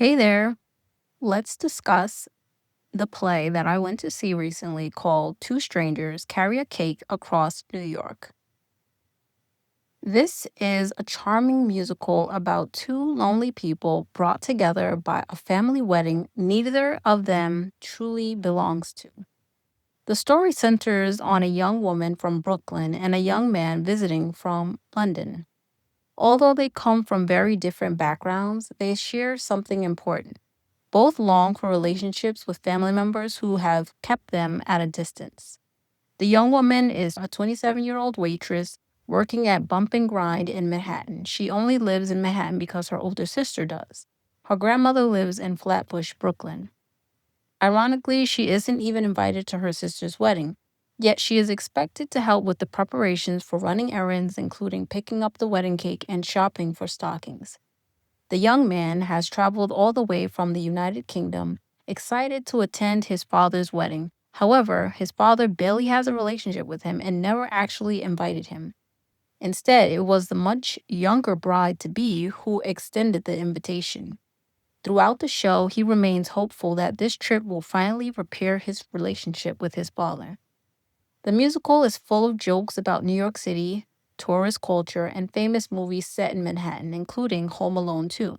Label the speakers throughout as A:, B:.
A: Hey there. Let's discuss the play that I went to see recently called Two Strangers Carry a Cake Across New York. This is a charming musical about two lonely people brought together by a family wedding neither of them truly belongs to. The story centers on a young woman from Brooklyn and a young man visiting from London. Although they come from very different backgrounds, they share something important. Both long for relationships with family members who have kept them at a distance. The young woman is a 27-year-old waitress working at Bump and Grind in Manhattan. She only lives in Manhattan because her older sister does. Her grandmother lives in Flatbush, Brooklyn. Ironically, she isn't even invited to her sister's wedding, yet she is expected to help with the preparations for running errands, including picking up the wedding cake and shopping for stockings. The young man has traveled all the way from the United Kingdom, excited to attend his father's wedding. However, his father barely has a relationship with him and never actually invited him. Instead, it was the much younger bride to be who extended the invitation. Throughout the show, he remains hopeful that this trip will finally repair his relationship with his father. The musical is full of jokes about New York City, tourist culture, and famous movies set in Manhattan, including Home Alone 2.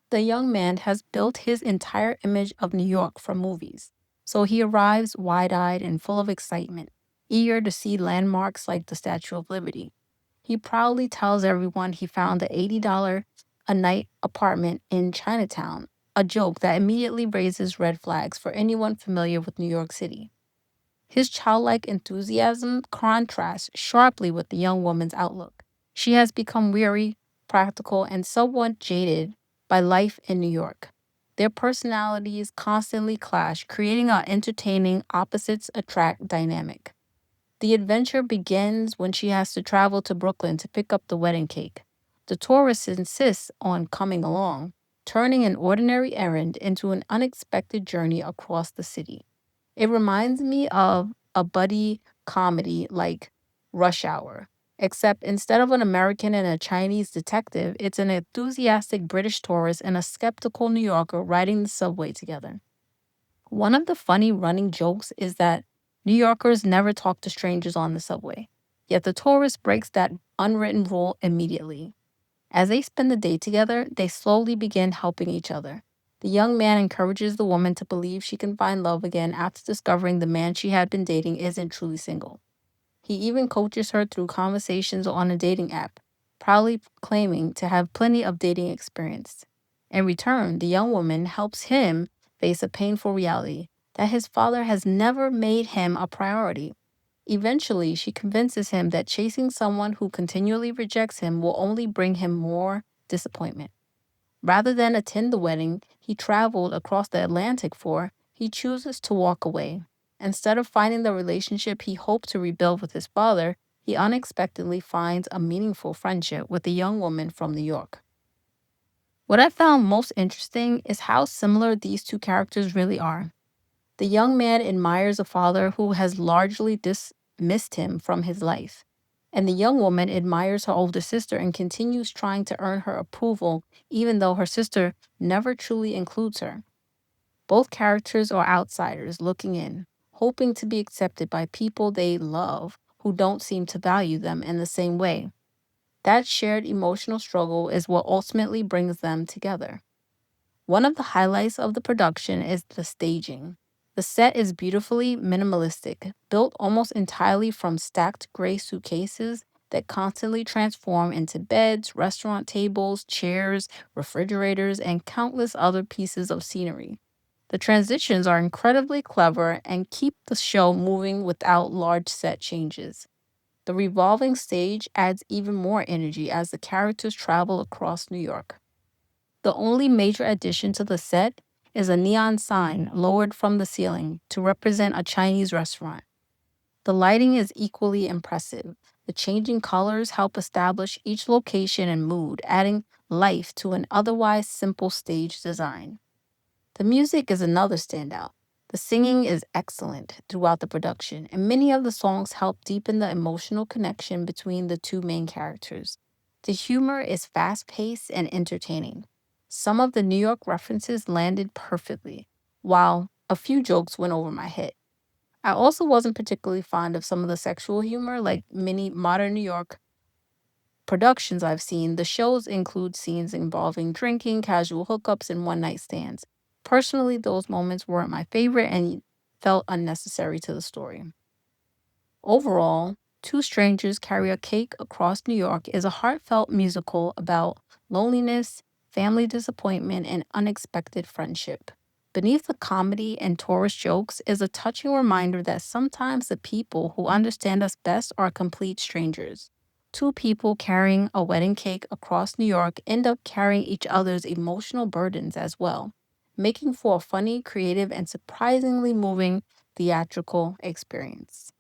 A: The young man has built his entire image of New York from movies, so he arrives wide eyed and full of excitement, eager to see landmarks like the Statue of Liberty. He proudly tells everyone he found the $80 a night apartment in Chinatown, a joke that immediately raises red flags for anyone familiar with New York City. His childlike enthusiasm contrasts sharply with the young woman's outlook. She has become weary, practical, and somewhat jaded by life in New York. Their personalities constantly clash, creating an entertaining opposites attract dynamic. The adventure begins when she has to travel to Brooklyn to pick up the wedding cake. The tourist insists on coming along, turning an ordinary errand into an unexpected journey across the city. It reminds me of a buddy comedy like Rush Hour, except instead of an American and a Chinese detective, it's an enthusiastic British tourist and a skeptical New Yorker riding the subway together. One of the funny running jokes is that New Yorkers never talk to strangers on the subway, yet the tourist breaks that unwritten rule immediately. As they spend the day together, they slowly begin helping each other. The young man encourages the woman to believe she can find love again after discovering the man she had been dating isn't truly single. He even coaches her through conversations on a dating app, proudly claiming to have plenty of dating experience. In return, the young woman helps him face a painful reality that his father has never made him a priority. Eventually, she convinces him that chasing someone who continually rejects him will only bring him more disappointment. Rather than attend the wedding he traveled across the Atlantic for, he chooses to walk away. Instead of finding the relationship he hoped to rebuild with his father, he unexpectedly finds a meaningful friendship with a young woman from New York. What I found most interesting is how similar these two characters really are. The young man admires a father who has largely dismissed him from his life, and the young woman admires her older sister and continues trying to earn her approval, even though her sister never truly includes her. Both characters are outsiders looking in, hoping to be accepted by people they love who don't seem to value them in the same way. That shared emotional struggle is what ultimately brings them together. One of the highlights of the production is the staging. The set is beautifully minimalistic, built almost entirely from stacked gray suitcases that constantly transform into beds, restaurant tables, chairs, refrigerators, and countless other pieces of scenery. The transitions are incredibly clever and keep the show moving without large set changes. The revolving stage adds even more energy as the characters travel across New York. The only major addition to the set is a neon sign lowered from the ceiling to represent a Chinese restaurant. The lighting is equally impressive. The changing colors help establish each location and mood, adding life to an otherwise simple stage design. The music is another standout. The singing is excellent throughout the production, and many of the songs help deepen the emotional connection between the two main characters. The humor is fast paced and entertaining. Some of the New York references landed perfectly, while a few jokes went over my head. I also wasn't particularly fond of some of the sexual humor, like many modern New York productions I've seen. The shows include scenes involving drinking, casual hookups, and one night stands. Personally, those moments weren't my favorite and felt unnecessary to the story. Overall, Two Strangers Carry a Cake Across New York is a heartfelt musical about loneliness, family disappointment, and unexpected friendship. Beneath the comedy and tourist jokes is a touching reminder that sometimes the people who understand us best are complete strangers. Two people carrying a wedding cake across New York end up carrying each other's emotional burdens as well, making for a funny, creative, and surprisingly moving theatrical experience.